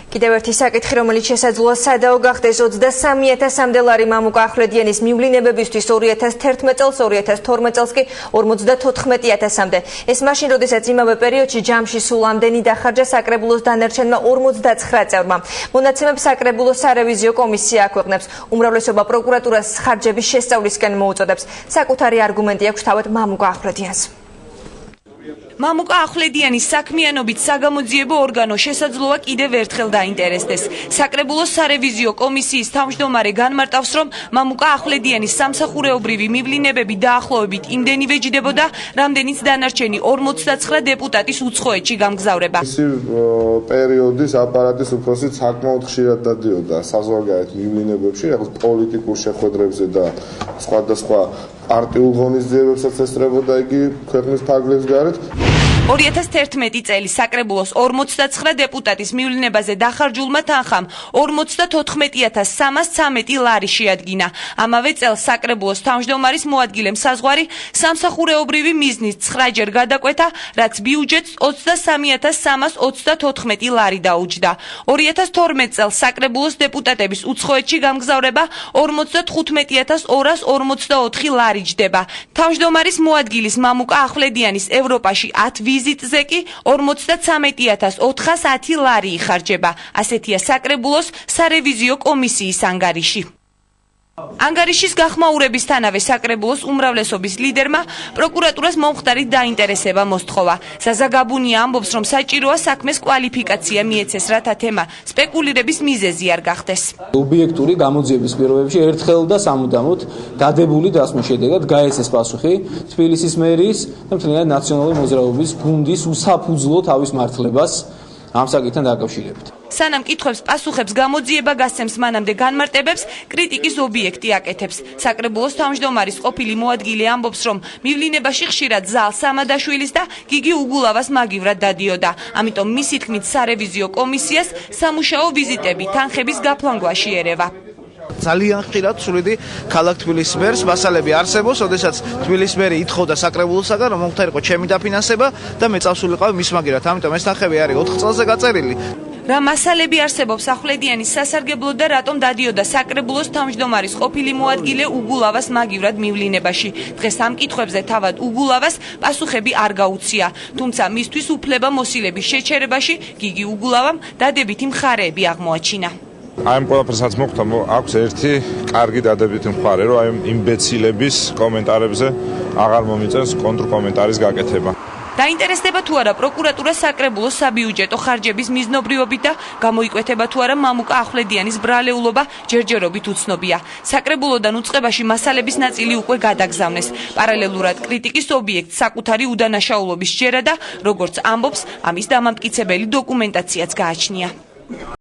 კიდევ ერთი საკითხი, რომელიც შესაძლოა სადაო გახდეს 23,000-მდე ლარი მამუკა ახვლედიანის მივლინებებისთვის 2011 წელს, 2012 წელს კი 54,000-მდე. ეს მაშინ, როდესაც იმავე პერიოდში ჯამში სულ ამდენი დახარჯა საკრებულოს დანარჩენმა 59 წევრმა. მონაცემებს საკრებულოს სარევიზიო კომისია აქვეყნებს. უმრავლესობა პროკურატურას ხარჯების შესწავლისკენ მოუწოდებს. საკუთარი არგუმენტი აქვს თავად მამუკა ახვლედიანს. მამუკა ახვლედიანის საქმიანობით საგამოძიებო ორგანო შესაძლოა კიდევ ერთხელ დაინტერესდეს. საკრებულოს სარევიზიო კომისიის თავმჯდომარე განმარტავს, რომ მამუკა ახვლედიანის სამსახურეობრივი მივლინებები დაახლოებით იმდენივე ჯდებოდა, რამდენიც დანარჩენი 49 დეპუტატის უცხოეთში გამგზავრება. პერიოდის აპარატის უფროსი საკმაოდ ხშირად დადიოდა საზღვარგარეთ მივლინებებში, რაღაც პოლიტიკურ შეხვედრებზე და სხვადასხვა პარტიულ ღონისძიებებსაც ესწრებოდა იგი ქვეყნის ფარგლებს გარეთ. 2011 წელი საკრებულოს 49 დეპუტატის მივლინებაზე დახარჯულმა თანხამ 54,313 ლარი შეადგინა. ამავე წელს საკრებულოს თავმჯდომარის მოადგილემ საზღვარი სამსახურეობრივი მიზნის 9-ჯერ გადაკვეთა, რაც ბიუჯეტს 23,334 ლარი დაუჯდა. 2012 წელს საკრებულოს დეპუტატების უცხოეთში გამგზავრება 55,244 ლარი ჯდება. თავმჯდომარის მოადგილის მამუკა ახვლედიანის ევროპაში 10 ვიზიტზე კი 53,410 ლარი იხარჯება. ასეთია საკრებულოს სარევიზიო კომისიის ანგარიში. ანგარიშის გახმაურებისთანავე საკრებულოს უმრავლესობის ლიდერმა პროკურატურას მომხდარი დაინტერესება მოსთხოვა. საზაგაბუნია ამბობს, რომ საჭიროა საქმეს კვალიფიკაცია მიეცეს, რათა თემა სპეკულირების მიზეზი არ გახდეს. ობიექტური გამოძიების პირობებში ერთხელ და სამუდამოდ დადებული დასმის შედეგად გაეცეს პასუხი თბილისის მერიის და მთლიანად ნაციონალური მოძრაობის გუნდის უსაფუძვლო თავის მართლებას ამ საკითხთან დაკავშირებით. სანამ კითხვებს პასუხებს გამოძიება გასცემს, მანამდე განმარტებებს კრიტიკის ობიექტი აკეთებს. საკრებულოს თავმჯდომარის ყოფილი მოადგილე ამბობს, რომ მივლინებაში ხშირად ზალ სამადაშვილის და გიგი უგულავას მაგივრად დადიოდა. ამიტომ მისი თქმით სარევიზიო კომისიას სამუშაო ვიზიტები თანხების გაფლანგვაში ერევა. ძალიან ხშირად სულიდი ქალაქ თბილისის მერს მასალები არსებობს, ოდესაც თბილისის მერი ითხოვდა საკრებულოსაგან, რომ მომხდარიყო ჩემი დაფინანსება და მე წავსულიყავი მის მაგივრად. ამიტომ ეს თანხები არის 4 წელზე გაწერილი. რა მასალები არსებობს ახვლედიანის სასარგებლოდ და რატომ დადიოდა საკრებულოს თავმჯდომარის ყოფილი მოადგილე უგულავას მაგივრად მივლინებაში. დღეს ამ კითხვებზე თავად უგულავას პასუხები არ გაუცია. თუმცა მისთვის უფლება მოსილების შეჩერებაში გიგი უგულავამ დადებითი მხარეები აღმოაჩინა. აი ამ ყველაფერსაც მოხდა, აქვს ერთი კარგი დადებითი მხარე, რომ აი იმბეცილების კომენტარებზე აღარ მომიწევს კონტრკომენტარის გაკეთება. დაინტერესდება თუ არა პროკურატურა საკრებულოს საბიუჯეტო ხარჯების მიზნობრიობით და გამოიკვეთება თუ არა მამუკა ახვლედიანის ბრალეულობა ჯერჯერობით უცნობია. საკრებულოდან უწყებაში მასალების ნაწილი უკვე გადაგზავნეს. პარალელურად კრიტიკის ობიექტს საკუთარი უდანაშაულობის ჯერა და, როგორც ამბობს, ამის დამამტკიცებელი დოკუმენტაციაც გააჩნია.